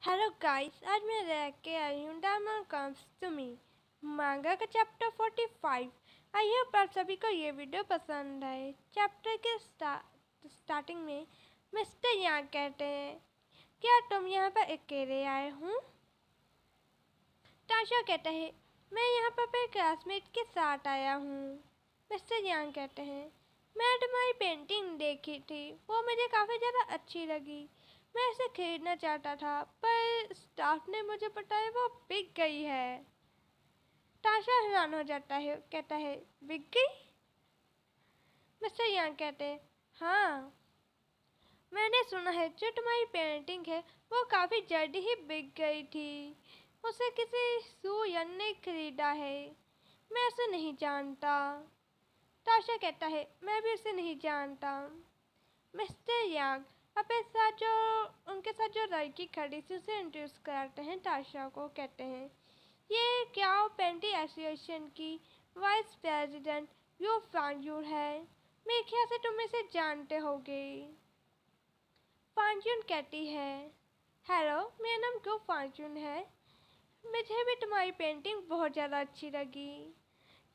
Hello guys, आज मैं रह के आई हूँ डायमंड कम्स टू मी मांगा का चैप्टर 45। आई होप आप सभी को ये वीडियो पसंद आए। चैप्टर के स्टार्टिंग में मिस्टर यांग कहते हैं, क्या तुम यहाँ पर अकेले आए हूँ? ताशा कहता है, मैं यहाँ पर अपने क्लासमेट के साथ आया हूँ। मिस्टर यांग कहते हैं, मैं तुम्हारी पेंटिंग देखी थी, वो मुझे काफ़ी ज़्यादा अच्छी लगी। मैं इसे खरीदना चाहता था, पर स्टाफ ने मुझे बताया वो बिक गई है। ताशा हैरान हो जाता है, कहता है, बिक गई? मिस्टर यांग कहते हैं, हाँ, मैंने सुना है जो तुम्हारी पेंटिंग है वो काफ़ी जल्दी ही बिक गई थी। उसे किसी सुयन ने खरीदा है। मैं उसे नहीं जानता। ताशा कहता है, मैं भी उसे नहीं जानता। मिस्टर यांग अपने साथ जो उनके साथ जो लड़की खड़ी थी उसे इंट्रोड्यूस कराते हैं। ताशा को कहते हैं, ये क्या पेंटी एसोसिएशन की वाइस प्रेसिडेंट यू फांजूर है। मेरे ख्याल से तुम इसे जानते होगे। फांजून कहती है, हेलो, मेरा नाम गो फांजून है। मुझे भी तुम्हारी पेंटिंग बहुत ज़्यादा अच्छी लगी।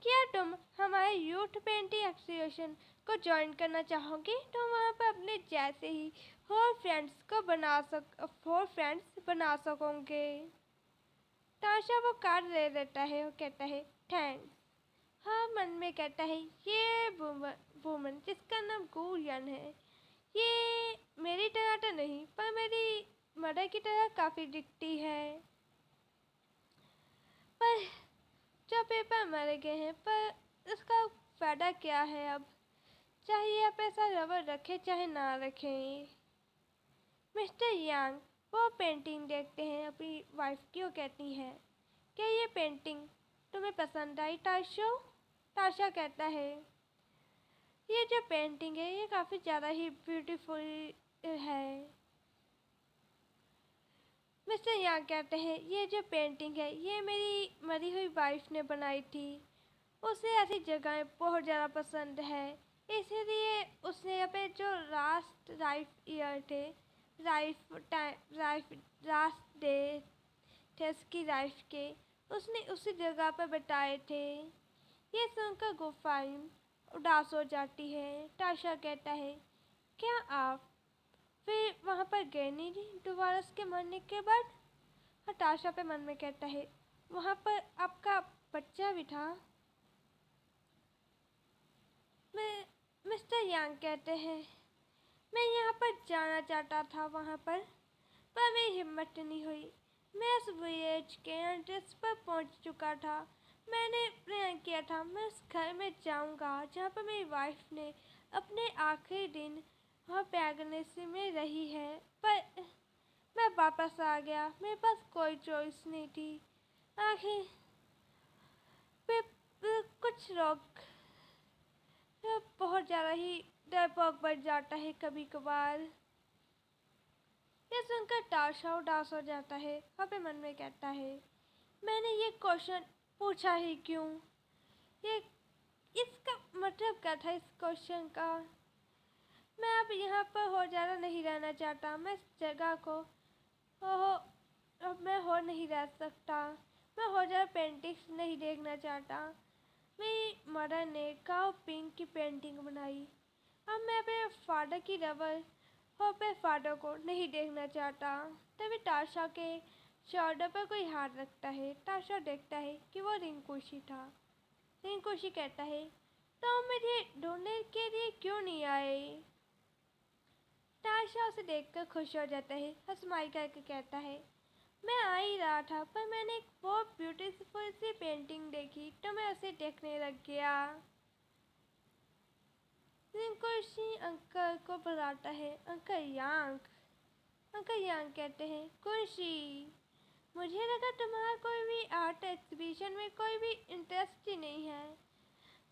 क्या तुम हमारे यूथ पेंटिंग एसोसिएशन को ज्वाइन करना चाहोगे? तुम वहाँ पर अपने जैसे ही फोर फ्रेंड्स बना सकोगे। ताशा वो कार्ड ले लेता है और कहता है, थैंक्स। हाँ, मन में कहता है, ये वुमन जिसका नाम गुयन है, ये मेरी तरह तो नहीं पर मेरी मदर की तरह काफ़ी दिखती है। पर जो पेपर मर गए हैं, पर इसका फ़ायदा क्या है अब? चाहे आप ऐसा रबर रखें चाहे ना रखें। मिस्टर यांग वो पेंटिंग देखते हैं अपनी वाइफ की और कहती हैं, क्या ये पेंटिंग तुम्हें पसंद आई ताशा? ताशा कहता है, ये जो पेंटिंग है ये काफ़ी ज़्यादा ही ब्यूटीफुल है। मिस्टर यांग कहते हैं, ये जो पेंटिंग है ये मेरी मरी हुई वाइफ ने बनाई थी। उसे ऐसी जगहें बहुत ज़्यादा पसंद है, इसीलिए उसने अपने जो लास्ट लाइफ ईयर थे, लास्ट डे थे उसकी लाइफ के, उसने उसी जगह पर बताए थे। ये सुनकर गुफाइन उदास हो जाती है। ताशा कहता है, क्या आप फिर वहाँ पर गए नहीं दोबारा उसके मरने के बाद? ताशा पे मन में कहता है, वहाँ पर आपका बच्चा भी था। मैं मिस्टर यांग कहते हैं, मैं यहाँ पर जाना चाहता था वहाँ पर मेरी हिम्मत नहीं हुई। मैं उस विलेज के एंट्रेंस पर पहुँच चुका था। मैंने प्लान किया था मैं उस घर में जाऊँगा जहाँ पर मेरी वाइफ ने अपने आखिरी दिन वहाँ प्रेगनेंसी में रही है, पर मैं वापस आ गया। मेरे पास कोई चॉइस नहीं थी। आखिर कुछ लोग बहुत ज़्यादा ही डरपोक बढ़ जाता है कभी कभार। ये सुनकर ताशा उदास हो जाता है। अपने मन में कहता है, मैंने ये क्वेश्चन पूछा ही क्यों? ये इसका मतलब क्या था इस क्वेश्चन का? मैं अब यहाँ पर और ज़्यादा नहीं रहना चाहता। मैं इस जगह को अब मैं और नहीं रह सकता। मैं और ज़्यादा पेंटिंग्स नहीं देखना चाहता। मेरी मदर ने काउ पिंक की पेंटिंग बनाई। अब मैं अपने फादर की रबर और अपने फादर को नहीं देखना चाहता। तभी ताशा के शोल्डर पर कोई हाथ रखता है। ताशा देखता है कि वो रिंकुशी था। रिंकुशी कहता है, तो मुझे ढूंढने के लिए क्यों नहीं आए? ताशा उसे देखकर खुश हो जाता है और स्माइल करके कहता है, मैं आ ही रहा था पर मैंने एक बहुत ब्यूटीफुल सी पेंटिंग देखी तो मैं उसे देखने लग गया। रिंकुशी अंकल को बुलाता है, अंकल यांग। अंकल यांग कहते हैं, कुशी, मुझे लगा तुम्हारा कोई भी आर्ट एग्जीबिशन में कोई भी इंटरेस्ट ही नहीं है।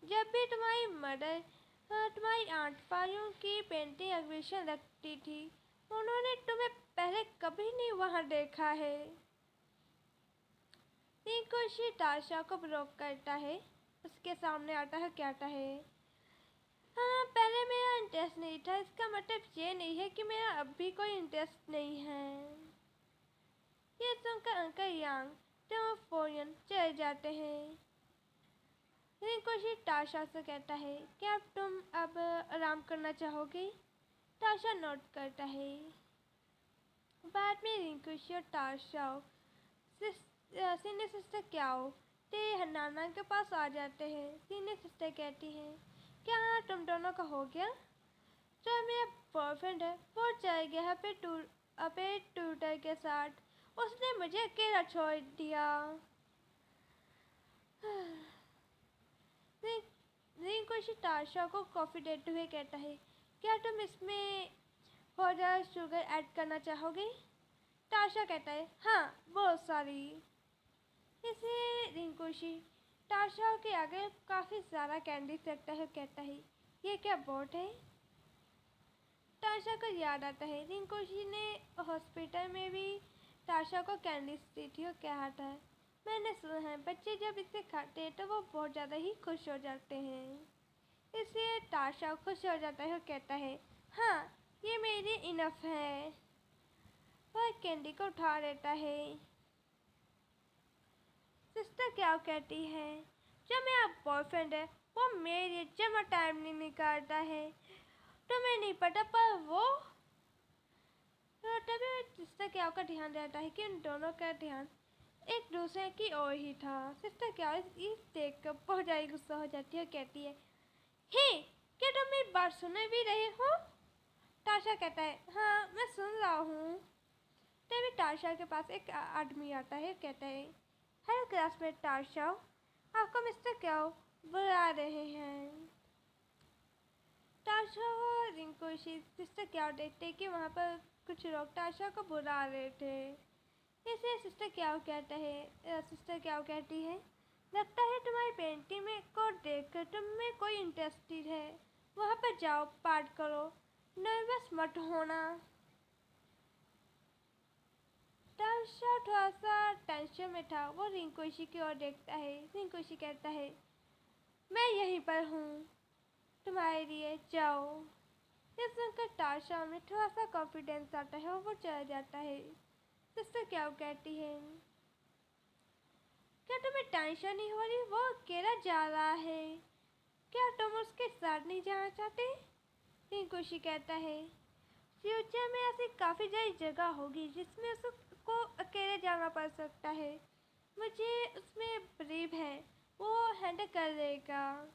जब भी तुम्हारी मदर तुम्हारी आंट पारियों की पेंटिंग एग्जीबिशन रखती थी, उन्होंने तुम्हें पहले कभी नहीं वहाँ देखा है। रिंकुशी ताशा को ब्लॉक करता है। उसके सामने आता है, कहता है, हाँ, पहले मेरा इंटरेस्ट नहीं था, इसका मतलब ये नहीं है कि मेरा अब भी कोई इंटरेस्ट नहीं है। जाते हैं। रिंकुशी ताशा से कहता है, क्या तुम अब आराम करना चाहोगे? ताशा नोट करता है। बाद में रिंकुशी और ताशा सीनियर सिस्टर क्याओ नाना के पास आ जाते हैं। सीनियर सिस्टर कहती हैं, क्या तुम दोनों का हो गया? जो मेरा बॉयफ्रेंड है वो चल गया है अपने ट्यूटर के साथ। उसने मुझे अकेला छोड़ दिया। रिंकुशी ताशा को कॉफ़ी देते हुए कहता है, क्या तुम इसमें थोड़ा शुगर ऐड करना चाहोगे? ताशा कहता है, हाँ बहुत सारी। इसे रिंकुशी ताशा के आगे काफ़ी सारा कैंडी रखता है, कहता है, ये क्या बोट है? ताशा को याद आता है रिंकुशी ने हॉस्पिटल में भी ताशा को कैंडीज दी थी और कहा था, मैंने सुना है बच्चे जब इसे खाते हैं तो वो बहुत ज़्यादा ही खुश हो जाते हैं। इसलिए ताशा खुश हो जाता है और कहता है, हाँ ये मेरी इनफ है। वह कैंडी को उठा लेता है। सिस्टर क्या कहती है, जो मेरा बॉयफ्रेंड है वो मेरे जमा टाइम नहीं निकालता है, तुम्हें नहीं पता पर वो। तो तभी सिस्टर क्या का ध्यान रहता है कि उन दोनों का ध्यान एक दूसरे की ओर ही था। सिस्टर क्या इस देख कर बहुत ज़्यादा गुस्सा हो जाती है और कहती है, हे क्या तुम मेरी बात सुने भी रहे हो? ताशा कहता है, हाँ मैं सुन रहा हूँ। तभी ताशा के पास एक आदमी आता है, कहता है, हेलो क्लासमेट ताशा, आपको मिस्टर क्या बुला रहे हैं। ताशा और रिंकुशी सिस्टर क्या देखते कि वहाँ पर कुछ लोग ताशा को बुला रहे थे। इसे सिस्टर क्या कहती है, लगता है तुम्हारी पेंटिंग में को देखकर तुम में कोई इंटरेस्टेड है, वहाँ पर जाओ पाठ करो, नर्वस मत होना। ताशा थोड़ा सा टेंशन में था, वो रिंकुशी की ओर देखता है। रिंकुशी कहता है, मैं यहीं पर हूँ तुम्हारे लिए, जाओ। ये सुनकर ताशा में थोड़ा सा कॉन्फिडेंस आता है और वो चला जाता है। सिस्टर क्या कहती है, क्या तुम्हें टेंशन नहीं हो रही? वो अकेला जा रहा है, क्या तुम उसके साथ नहीं जाना चाहते? रिंकुशी कहता है, फ्यूचर में ऐसी काफ़ी सारी जगह होगी जिसमें उसको अकेले जाना पड़ सकता है, मुझे उसमें बिलीव है वो हैंडल कर लेगा।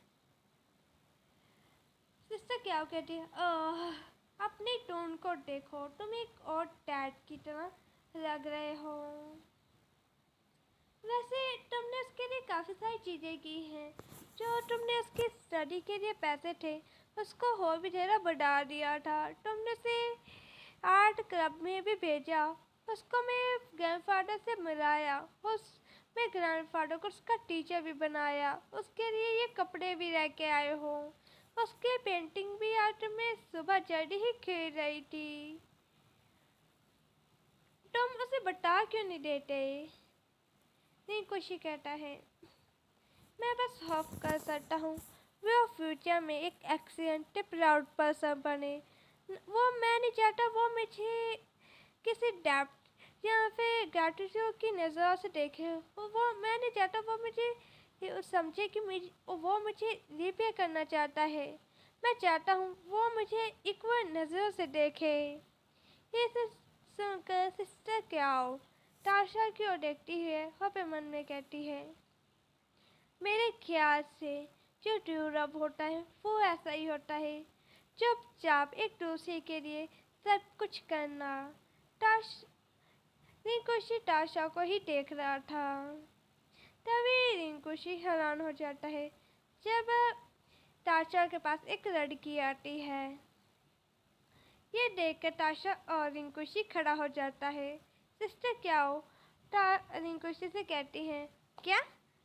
सिस्टर क्या कहती है, अपनी टोन को देखो, तुम एक और डैड की तरह लग रहे हो। वैसे तुमने उसके लिए काफ़ी सारी चीज़ें की हैं, जो तुमने उसकी स्टडी के लिए पैसे थे उसको और भी ज़्यादा बढ़ा दिया था। तुमने उसे आर्ट क्लब में भी भेजा, उसको मेरे ग्रैंडफादर से मिलाया, मैं ग्रैंडफादर को उसका टीचर भी बनाया, उसके लिए ये कपड़े भी लेके आए हो, उसकी पेंटिंग भी आज मैं सुबह जल्दी ही खेल रही थी, तुम उसे बता क्यों नहीं देते? रिंकुशी कहता है, मैं बस होप कर सकता हूँ वो फ्यूचर में एक एक्सीलेंट प्राउड पर्सन बने। वो मैं नहीं चाहता वो मुझे किसी डेप्थ या फिर ग्रैटिट्यूड की नज़रों से देखे। वो मैं नहीं चाहता वो मुझे समझे कि वो मुझे रिपेयर करना चाहता है। मैं चाहता हूँ वो मुझे इक्वल नज़रों से देखे। ये सुनकर सिस्टर क्याओ ताशा की ओर देखती है और अपने मन में कहती है, मेरे ख्याल से जो ड्यूरब होता है वो ऐसा ही होता है, चुपचाप एक दूसरे के लिए सब कुछ करना। रिंकुशी ताशा को ही देख रहा था। तभी रिंकुशी हैरान हो जाता है जब ताशा के पास एक लड़की आती है। ये देखकर ताशा और रिंकुशी खड़ा हो जाता है। सिस्टर क्याओ रिंकुशी से कहती हैं, क्या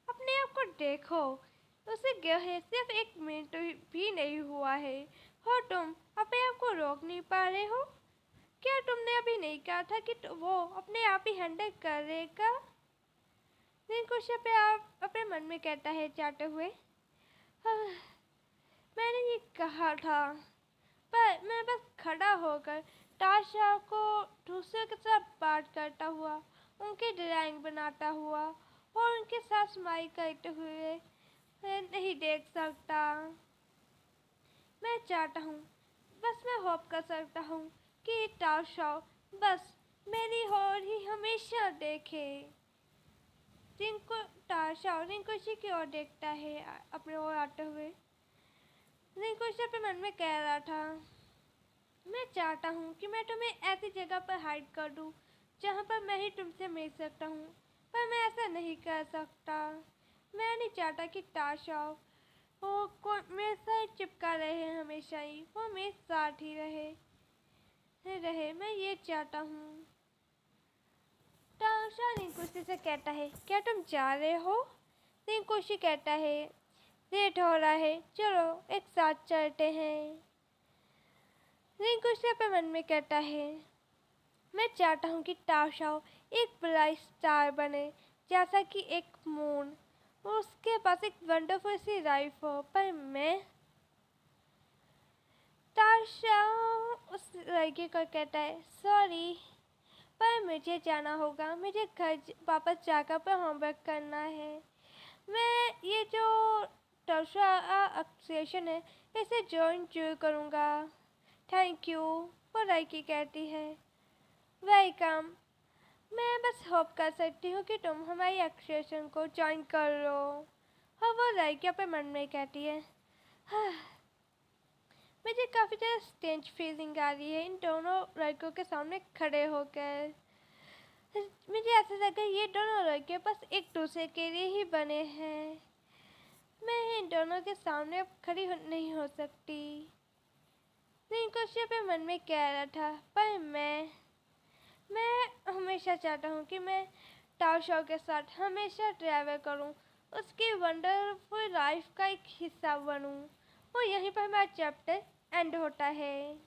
अपने आप को देखो, उसे गए सिर्फ 1 मिनट भी नहीं हुआ है और तुम अपने आप को रोक नहीं पा रहे हो? क्या तुमने अभी नहीं कहा था कि वो अपने आप ही हैंडल करेगा? रिंकुशी अपने मन में कहता है चाहते हुए, मैंने ये कहा था, पर मैं बस खड़ा होकर ताशा को दूसरे के साथ बात करता हुआ, उनकी ड्राइंग बनाता हुआ और उनके साथ स्माइल करते हुए मैं नहीं देख सकता। मैं चाहता हूँ, बस मैं होप कर सकता हूँ कि ताओ शाओ बस मेरी ओर ही हमेशा देखे। ताओ शाओ रिंकुशी की ओर देखता है अपने ओर आते हुए। रिंकुशी अपने मन में कह रहा था, मैं चाहता हूँ कि मैं तुम्हें ऐसी जगह पर हाइड कर दूँ जहाँ पर मैं ही तुमसे मिल सकता हूँ, पर मैं ऐसा नहीं कर सकता। मैं नहीं चाहता कि ताओ शाओ वो मेरे साथ चिपका रहे हमेशा ही, वो मेरे साथ ही रहे मैं ये चाहता हूँ। ताओ शाओ रिंकुशी से कहता है, क्या तुम जा रहे हो? रिंकुशी कहता है, लेट हो रहा है, चलो एक साथ चलते हैं। रिंकुशी अपने मन में कहता है, मैं चाहता हूँ कि ताओ शाओ एक ब्राइट स्टार बने जैसा कि एक मून, उसके पास एक वंडरफुल सी लाइफ हो, पर मैं ताओ शाओ उस लड़की को कहता है, सॉरी पर मुझे जाना होगा, मुझे घर वापस जाकर पर होमवर्क करना है। मैं ये जो टर्शा एसोसिएशन है इसे ज्वाइन जरूर करूँगा। थैंक यू, वो लड़की कहती है। वेलकम, मैं बस होप कर सकती हूँ कि तुम हमारी एसोसिएशन को ज्वाइन कर लो। और वो लड़की अपने मन में कहती है, हाँ, मुझे काफ़ी ज़्यादा स्टेंज फीलिंग आ रही है इन दोनों लड़कों के सामने खड़े होकर। मुझे ऐसा लगा ये दोनों लड़के बस एक दूसरे के लिए ही बने हैं। मैं इन दोनों के सामने अब खड़ी नहीं हो सकती। रिंकुशी अपने मन में कह रहा था, पर मैं हमेशा चाहता हूँ कि मैं ताओ शाओ के साथ हमेशा ट्रैवल करूँ, उसकी वंडरफुल लाइफ का एक हिस्सा बनूँ। और यहीं पर हमारा चैप्टर एंड होता है।